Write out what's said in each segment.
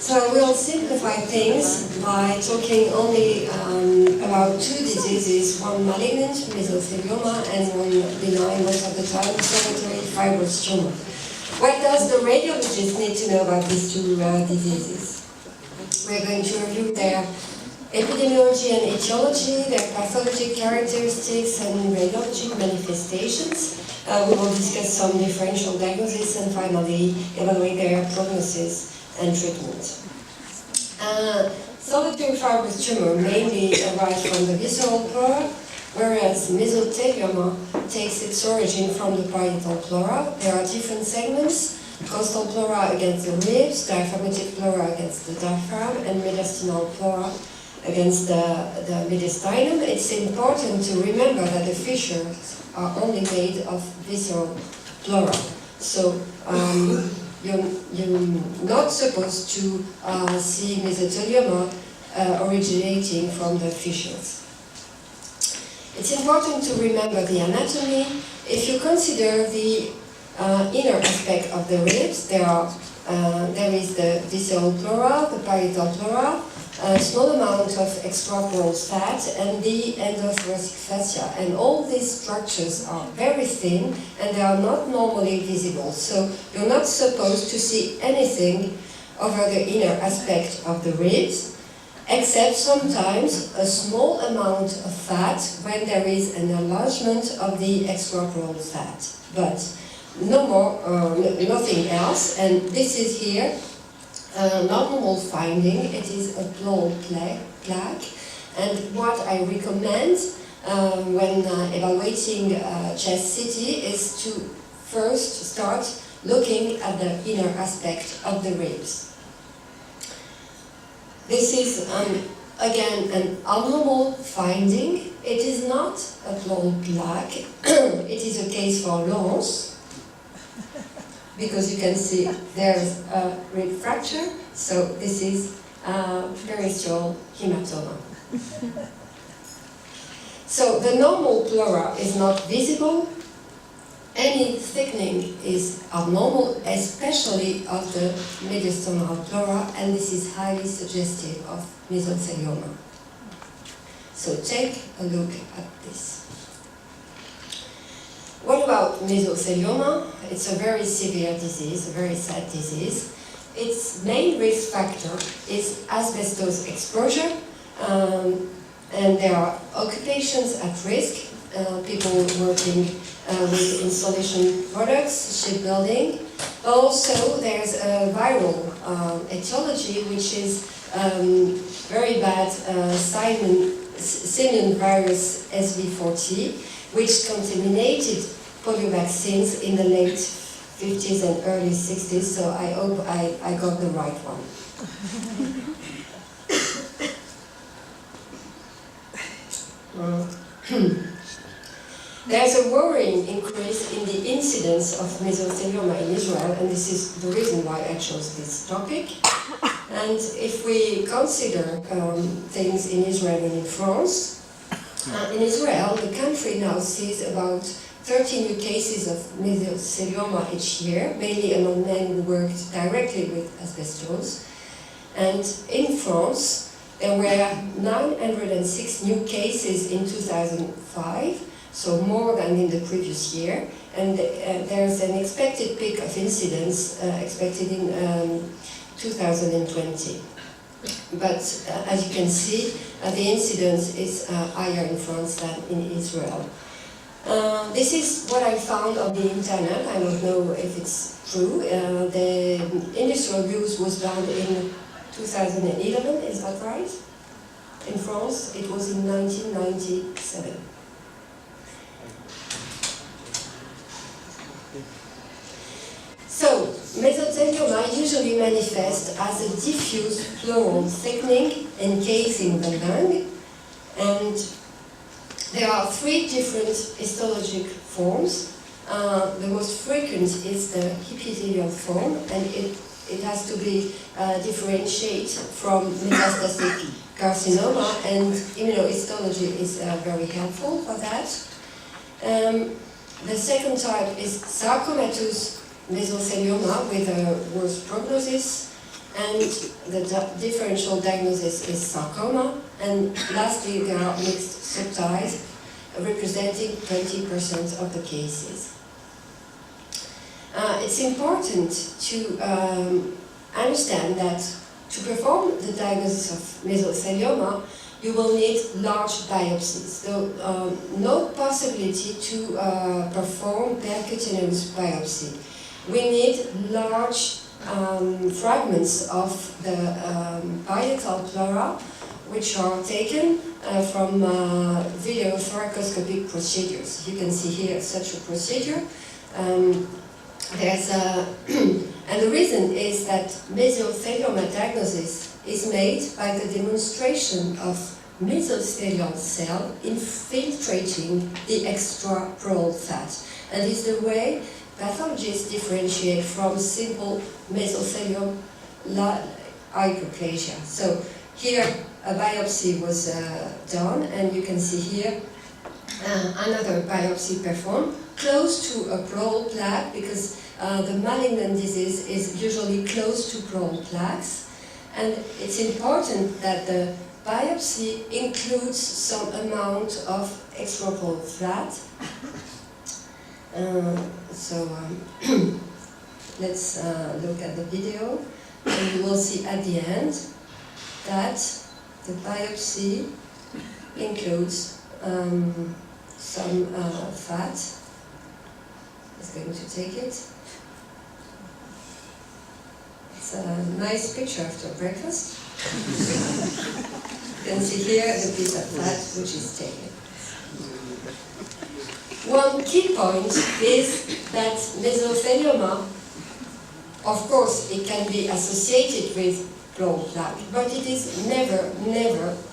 So I will simplify things by talking only about two diseases, one malignant, mesothelioma, and one benign, most of the time, solitary fibrous tumor. What does the radiologist need to know about these two diseases? We're going to review their epidemiology and etiology, their pathologic characteristics and radiologic manifestations. We will discuss some differential diagnosis and finally evaluate their prognosis and treatment. Solitary fibrous tumor mainly arises from the visceral pleura, whereas mesothelioma takes its origin from the parietal pleura. There are different segments: costal pleura against the ribs, diaphragmatic pleura against the diaphragm, and mediastinal pleura against the mediastinum. It's important to remember that the fissures are only made of visceral pleura. So you're not supposed to see mesothelioma originating from the fissures. It's important to remember the anatomy. If you consider the inner aspect of the ribs, there is the visceral pleura, the parietal pleura, a small amount of extrapleural fat, and the endothoracic fascia. And all these structures are very thin and they are not normally visible. So you're not supposed to see anything over the inner aspect of the ribs, except sometimes a small amount of fat when there is an enlargement of the extrapleural fat. But no more, nothing else. And this is here not normal finding. It is a pleural plaque, and what I recommend when evaluating chest CT is to first start looking at the inner aspect of the ribs. This is again an abnormal finding. It is not a pleural plaque. It is a case for Lawrence, because you can see there's a rib fracture, so this is peritoneal hematoma. So the normal pleura is not visible. Any thickening is abnormal, especially of the mediastinal pleura, and this is highly suggestive of mesothelioma. So take a look at this. What about mesothelioma? It's a very severe disease, a very sad disease. Its main risk factor is asbestos exposure, and there are occupations at risk, people working with insulation products, shipbuilding. Also, there's a viral etiology, which is very bad simian virus SV40, which contaminated polio vaccines in the late 50s and early 60s, so I hope I got the right one. There's a worrying increase in the incidence of mesothelioma in Israel, and this is the reason why I chose this topic. And if we consider things in Israel and in France, in Israel, the country now sees about 30 new cases of mesothelioma each year, mainly among men who worked directly with asbestos. And in France, there were 906 new cases in 2005, so more than in the previous year. And there's an expected peak of incidence expected in 2020. But as you can see, the incidence is higher in France than in Israel. This is what I found on the internet. I don't know if it's true. The industrial use was banned in 2011, is that right? In France, it was in 1997. So, mesothelioma usually manifests as a diffuse pleural thickening encasing the lung, and there are three different histologic forms. The most frequent is the epithelial form, and it has to be differentiated from metastatic carcinoma, and immunohistology is very helpful for that. The second type is sarcomatous mesothelioma with a worse prognosis. and the differential diagnosis is sarcoma, and lastly there are mixed subtypes representing 20% of the cases. It's important to understand that to perform the diagnosis of mesothelioma, you will need large biopsies. So no possibility to perform percutaneous biopsy. We need large fragments of the parietal pleura, which are taken from video thoracoscopic procedures. You can see here such a procedure. And the reason is that mesothelioma diagnosis is made by the demonstration of mesothelial cell infiltrating the extrapleural fat. And is the way pathologists differentiate from simple mesothelial hyperplasia. So here a biopsy was done, and you can see here another biopsy performed close to a pleural plaque, because the malignant disease is usually close to pleural plaques. And it's important that the biopsy includes some amount of extrapleural fat. Let's look at the video, and you will see at the end that the biopsy includes some fat. It's going to take it. It's a nice picture after breakfast. You can see here the piece of fat which is taken. One key point is that mesothelioma, of course, it can be associated with pleural plaque, but it is never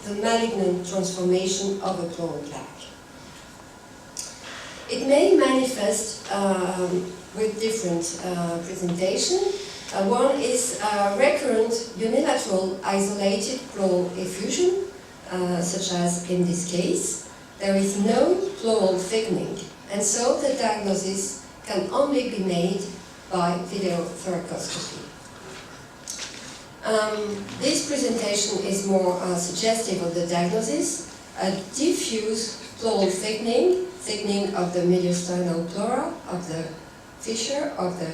the malignant transformation of a pleural plaque. It may manifest with different presentation. One is recurrent unilateral isolated pleural effusion, such as in this case. There is no pleural thickening, and so the diagnosis can only be made by video thoracoscopy. This presentation is more suggestive of the diagnosis. A diffuse pleural thickening of the mediastinal pleura, of the fissure, of the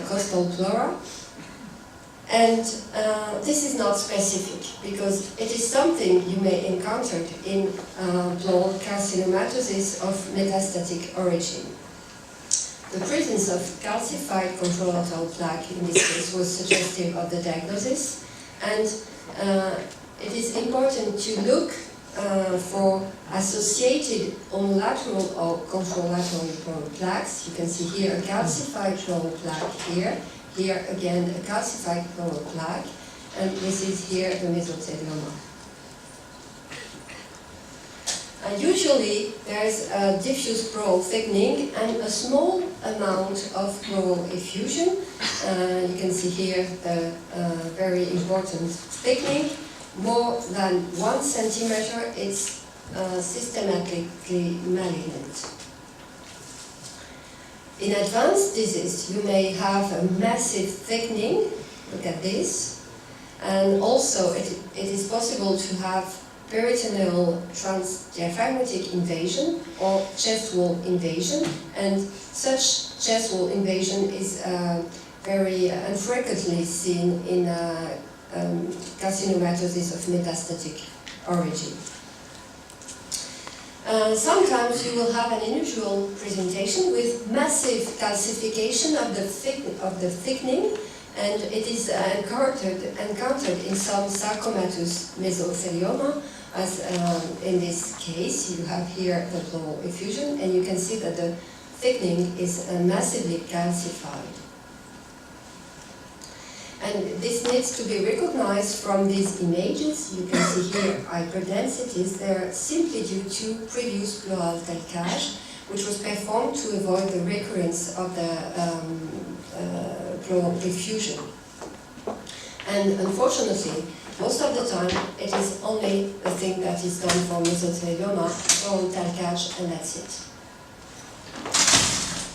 costal pleura. And this is not specific, because it is something you may encounter in pleural carcinomatosis of metastatic origin. The presence of calcified contralateral plaque in this case was suggestive of the diagnosis, and it is important to look for associated unilateral or contralateral pleural plaques. You can see here a calcified pleural plaque here. Here again a calcified pleural plaque, and this is here the mesothelioma. Usually there is a diffuse pleural thickening and a small amount of pleural effusion. You can see here the very important thickening, more than 1 centimeter. It's systematically malignant. In advanced disease, you may have a massive thickening. Look at this. And also it is possible to have peritoneal transdiaphragmatic invasion or chest wall invasion, and such chest wall invasion is very infrequently seen in carcinomatosis of metastatic origin. Sometimes you will have an unusual presentation with massive calcification of the thickening, and it is encountered in some sarcomatous mesothelioma, as in this case. You have here the pleural effusion, and you can see that the thickening is massively calcified. And this needs to be recognized from these images. You can see here hyperdensities. They are simply due to previous pleural talcage, which was performed to avoid the recurrence of the pleural effusion. And unfortunately, most of the time, it is only the thing that is done for mesothelioma, pleural talcage, and that's it.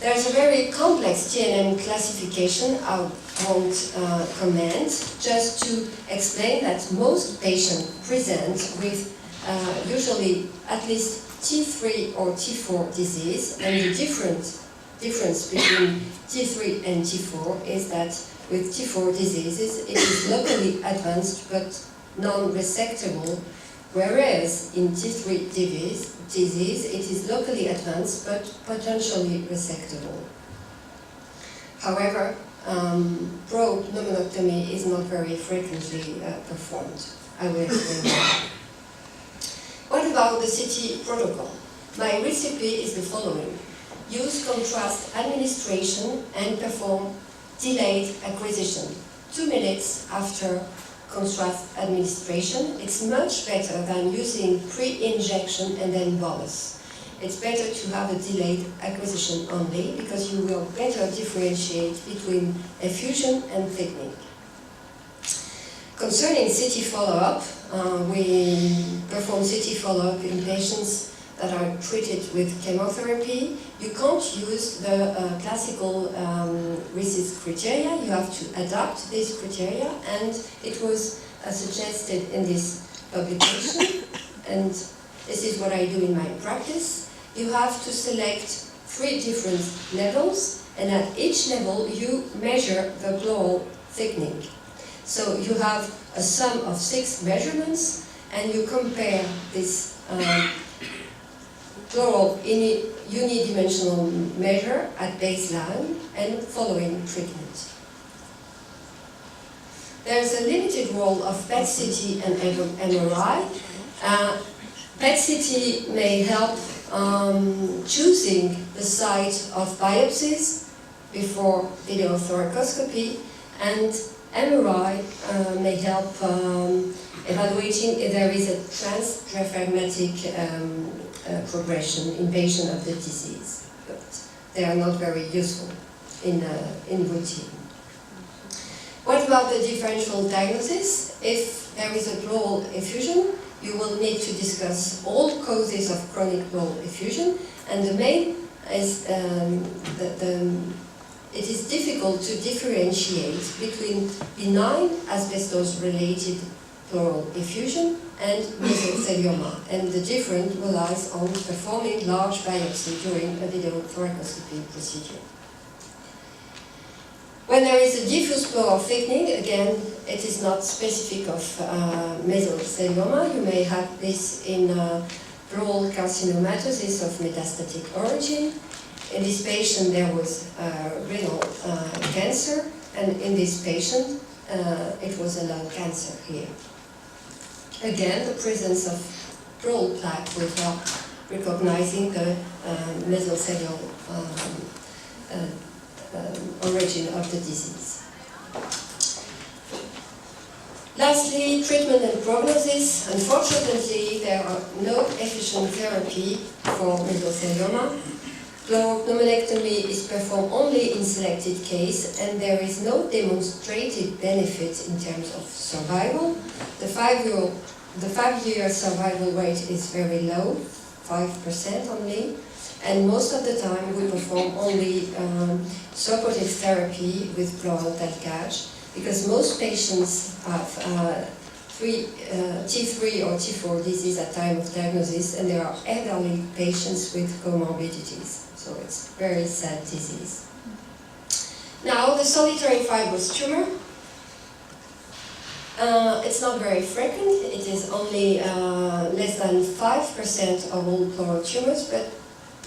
There's a very complex TNM classification of won't comment, just to explain that most patients present with usually at least T3 or T4 disease, and the difference between T3 and T4 is that with T4 diseases it is locally advanced but non-resectable, whereas in T3 disease it is locally advanced but potentially resectable. However, probe pneumonectomy is not very frequently performed. I will explain that. What about the CT protocol? My recipe is the following. Use contrast administration and perform delayed acquisition. 2 minutes after contrast administration. It's much better than using pre-injection and then bolus. It's better to have a delayed acquisition only because you will better differentiate between effusion and thickening. Concerning CT follow-up, we perform CT follow-up in patients that are treated with chemotherapy. You can't use the classical RECIST criteria. You have to adapt these criteria, and it was suggested in this publication, and this is what I do in my practice. You have to select 3 different levels, and at each level you measure the pleural thickening. So you have a sum of 6 measurements, and you compare this pleural unidimensional measure at baseline and following treatment. There's a limited role of PET-CT and MRI. PET-CT may help choosing the site of biopsies before video thoracoscopy, and MRI may help evaluating if there is a transdiaphragmatic progression in patient of the disease, but they are not very useful in routine. What about the differential diagnosis? If there is a pleural effusion, you will need to discuss all causes of chronic pleural effusion, and the main is it is difficult to differentiate between benign asbestos-related pleural effusion and mesothelioma, and the difference relies on performing large biopsy during a video thoracoscopy procedure. When there is a diffuse pleural thickening, again, it is not specific of mesothelioma. You may have this in pleural carcinomatosis of metastatic origin. In this patient there was renal cancer, and in this patient it was a lung cancer here. Again, the presence of pleural plaque will help recognizing the mesothelial origin of the disease. Lastly, treatment and prognosis. Unfortunately, there are no efficient therapy for mesothelioma. Pleural pneumonectomy is performed only in selected cases, and there is no demonstrated benefit in terms of survival. The 5-year survival rate is very low, 5% only, and most of the time we perform only supportive therapy with pleural talcage, because most patients have T3 or T4 disease at time of diagnosis, and there are elderly patients with comorbidities. So it's a very sad disease. Now, the solitary fibrous tumor. It's not very frequent. It is only less than 5% of all pleural tumors, but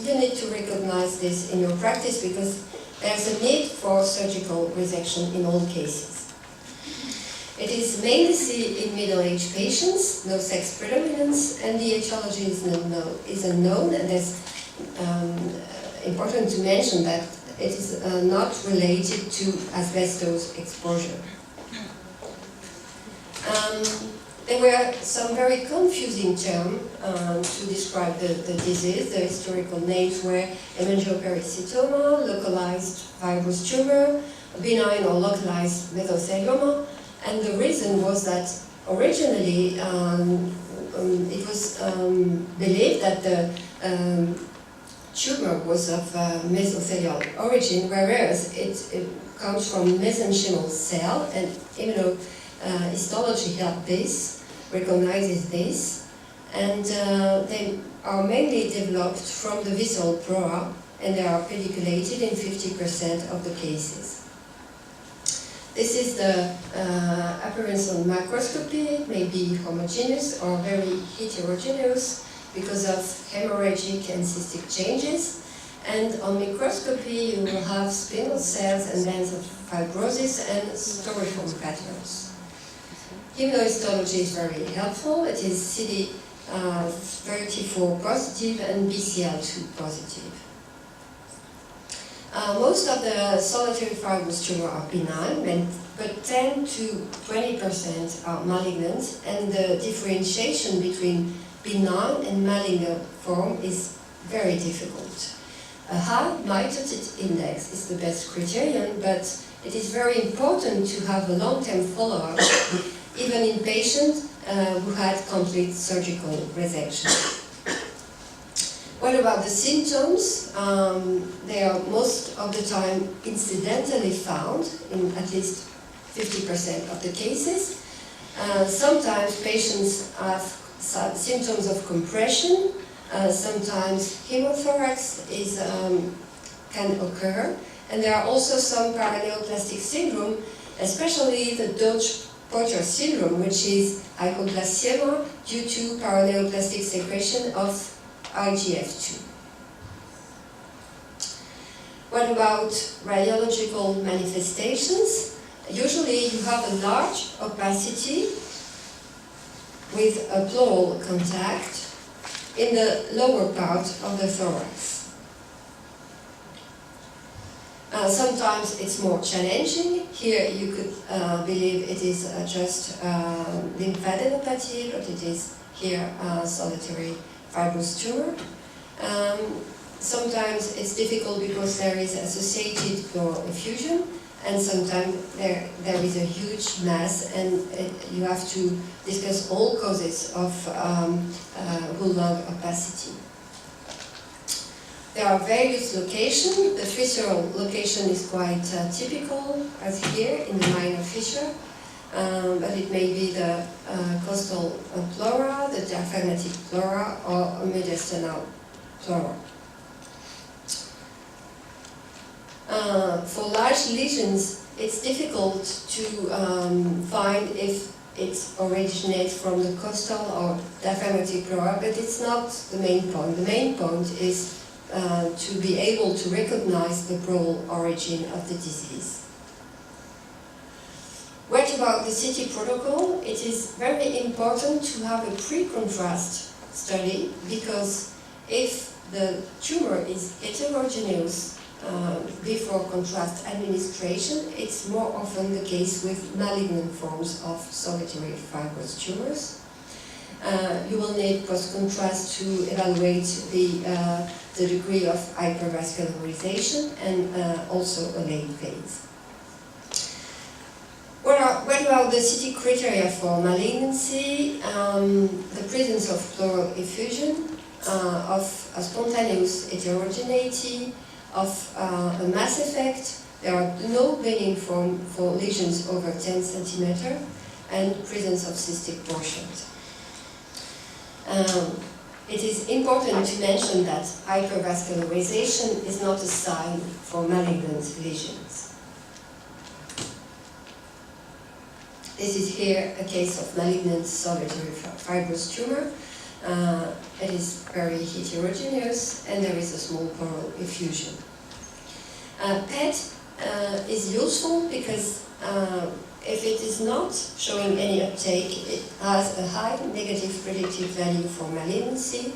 you need to recognize this in your practice because there's a need for surgical resection in all cases. It is mainly seen in middle-aged patients, no sex predominance, and the etiology is unknown, and it's important to mention that it is not related to asbestos exposure. There were some very confusing terms to describe the disease. The historical names were hemangioperitoneal, localized fibrous tumor, benign or localized mesothelioma, and the reason was that originally it was believed that the tumor was of mesothelial origin, whereas it comes from mesenchymal cell, and immunohistology helped this, recognizes this, and they are mainly developed from the visceral pleura, and they are pediculated in 50% of the cases. This is the appearance on microscopy. It may be homogeneous or very heterogeneous because of hemorrhagic and cystic changes. And on microscopy, you will have spindle cells and bands of fibrosis and storiform patterns. Immunohistology is very helpful. It is CD34 positive and BCL2 positive. Most of the solitary fibrous tumors are benign, but 10 to 20% are malignant, and the differentiation between benign and malignant form is very difficult. A high mitotic index is the best criterion, but it is very important to have a long-term follow-up, even in patients who had complete surgical resection. What about the symptoms? They are most of the time incidentally found in at least 50% of the cases. Sometimes patients have symptoms of compression. Sometimes hemothorax can occur. And there are also some paraneoplastic syndrome, especially the Deutsch-Porter syndrome, which is hypoglycemia due to paraneoplastic secretion of IGF-2. What about radiological manifestations? Usually you have a large opacity with a pleural contact in the lower part of the thorax. Sometimes it's more challenging. Here you could believe it is just lymphadenopathy, but it is here solitary fibrous tumor. Sometimes it's difficult because there is associated pleural effusion, and sometimes there is a huge mass, and you have to discuss all causes of whole lung opacity. There are various locations. The visceral location is quite typical, as here in the minor fissure. But it may be the costal pleura, the diaphragmatic pleura, or a mediastinal pleura. For large lesions, it's difficult to find if it originates from the costal or diaphragmatic pleura, but it's not the main point. The main point is to be able to recognize the pleural origin of the disease. What about the CT protocol? It is very important to have a pre-contrast study, because if the tumor is heterogeneous before contrast administration, it's more often the case with malignant forms of solitary fibrous tumors. You will need post-contrast to evaluate the degree of hypervascularization and also a late phase. What about the CT criteria for malignancy? The presence of pleural effusion, of a spontaneous heterogeneity, of a mass effect. There are no benign form for lesions over 10 cm, and presence of cystic portions. It is important to mention that hypervascularization is not a sign for malignant lesions. This is here a case of malignant solitary fibrous tumor. It is very heterogeneous, and there is a small pleural effusion. PET is useful because if it is not showing any uptake, it has a high negative predictive value for malignancy.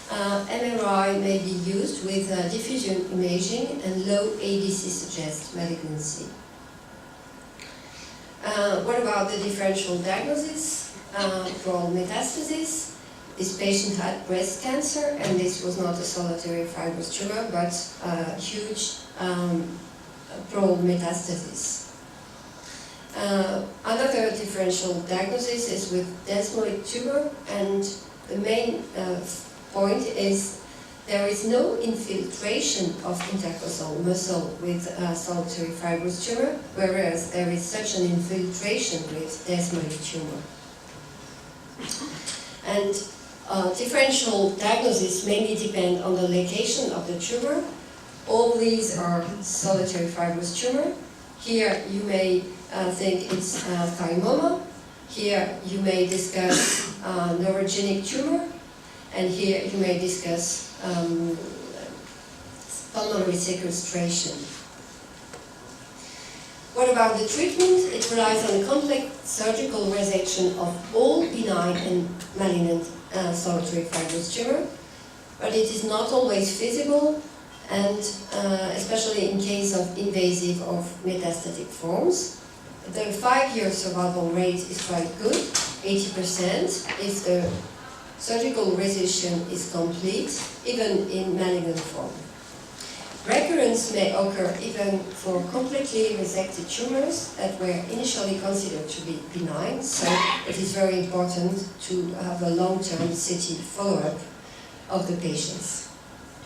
MRI may be used with diffusion imaging, and low ADC suggests malignancy. What about the differential diagnosis? Pleural metastasis. This patient had breast cancer, and this was not a solitary fibrous tumor, but a huge pleural metastasis. Another differential diagnosis is with desmoid tumor, and the main point is there is no infiltration of intercostal muscle with solitary fibrous tumor, whereas there is such an infiltration with desmoid tumor. And differential diagnosis mainly depend on the location of the tumor. All these are solitary fibrous tumor. Here you may think it's thymoma. Here you may discuss neurogenic tumor. And here you may discuss pulmonary sequestration. What about the treatment? It relies on a complex surgical resection of all benign and malignant solitary fibrous tumor, but it is not always feasible, and especially in case of invasive or metastatic forms. The 5-year survival rate is quite good, 80%, if the surgical resection is complete, even in malignant form. Recurrence may occur even for completely resected tumors that were initially considered to be benign, so it is very important to have a long-term CT follow-up of the patients.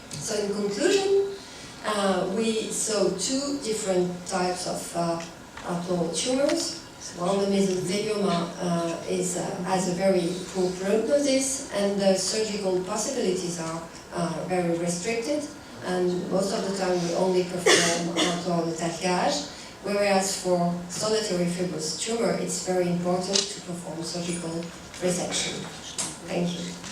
So in conclusion, we saw 2 different types of pleural tumors. One, the mesothelioma has a very poor prognosis, and the surgical possibilities are very restricted, and most of the time we only perform pleural attaquage, whereas for solitary fibrous tumor it's very important to perform surgical resection. Thank you.